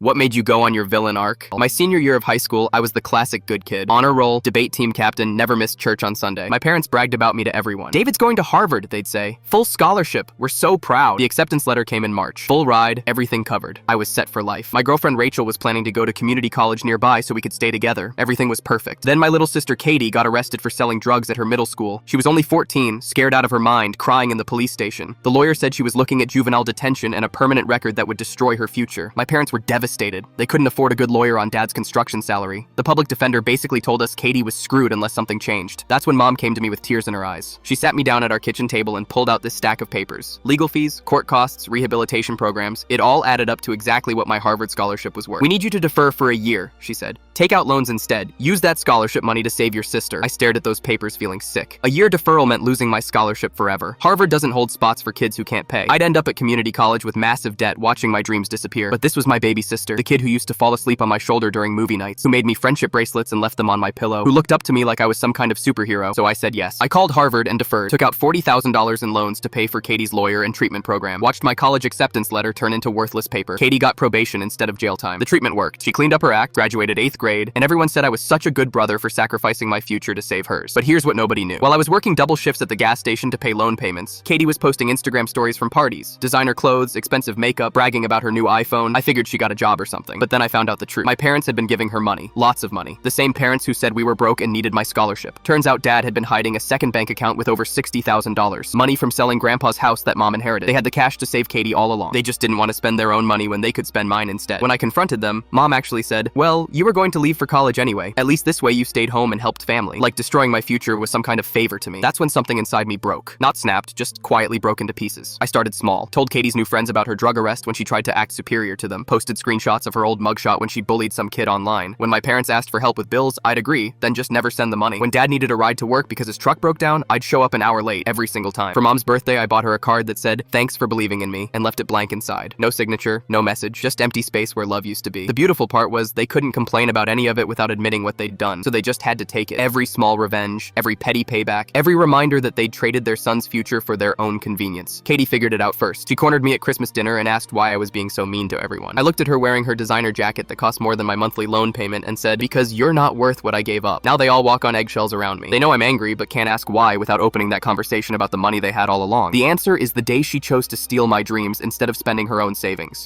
What made you go on your villain arc? My senior year of high school, I was the classic good kid. Honor roll, debate team captain, never missed church on Sunday. My parents bragged about me to everyone. David's going to Harvard, they'd say. Full scholarship. We're so proud. The acceptance letter came in March. Full ride, everything covered. I was set for life. My girlfriend Rachel was planning to go to community college nearby so we could stay together. Everything was perfect. Then my little sister Katie got arrested for selling drugs at her middle school. She was only 14, scared out of her mind, crying in the police station. The lawyer said she was looking at juvenile detention and a permanent record that would destroy her future. My parents were devastated. They couldn't afford a good lawyer on Dad's construction salary. The public defender basically told us Katie was screwed unless something changed. That's when Mom came to me with tears in her eyes. She sat me down at our kitchen table and pulled out this stack of papers. Legal fees, court costs, rehabilitation programs, it all added up to exactly what my Harvard scholarship was worth. "We need you to defer for a year," she said. "Take out loans instead. Use that scholarship money to save your sister." I stared at those papers feeling sick. A year deferral meant losing my scholarship forever. Harvard doesn't hold spots for kids who can't pay. I'd end up at community college with massive debt watching my dreams disappear. But this was my baby sister, the kid who used to fall asleep on my shoulder during movie nights, who made me friendship bracelets and left them on my pillow, who looked up to me like I was some kind of superhero. So I said yes. I called Harvard and deferred, took out $40,000 in loans to pay for Katie's lawyer and treatment program, watched my college acceptance letter turn into worthless paper. Katie got probation instead of jail time. The treatment worked. She cleaned up her act, graduated 8th grade, and everyone said I was such a good brother for sacrificing my future to save hers. But here's what nobody knew. While I was working double shifts at the gas station to pay loan payments, Katie was posting Instagram stories from parties, designer clothes, expensive makeup, bragging about her new iPhone. I figured she got a job or something. But then I found out the truth. My parents had been giving her money. Lots of money. The same parents who said we were broke and needed my scholarship. Turns out Dad had been hiding a second bank account with over $60,000. Money from selling Grandpa's house that Mom inherited. They had the cash to save Katie all along. They just didn't want to spend their own money when they could spend mine instead. When I confronted them, Mom actually said, "Well, you were going to leave for college anyway. At least this way you stayed home and helped family." Like destroying my future was some kind of favor to me. That's when something inside me broke. Not snapped, just quietly broke into pieces. I started small. Told Katie's new friends about her drug arrest when she tried to act superior to them. Posted screenshots of her old mugshot when she bullied some kid online. When my parents asked for help with bills, I'd agree, then just never send the money. When Dad needed a ride to work because his truck broke down, I'd show up an hour late every single time. For Mom's birthday, I bought her a card that said, "Thanks for believing in me," and left it blank inside. No signature, no message, just empty space where love used to be. The beautiful part was they couldn't complain about any of it without admitting what they'd done, so they just had to take it. Every small revenge, every petty payback, every reminder that they'd traded their son's future for their own convenience. Katie figured it out first. She cornered me at Christmas dinner and asked why I was being so mean to everyone. I looked at her wearing her designer jacket that cost more than my monthly loan payment and said, "Because you're not worth what I gave up." Now they all walk on eggshells around me. They know I'm angry, but can't ask why without opening that conversation about the money they had all along. The answer is the day she chose to steal my dreams instead of spending her own savings.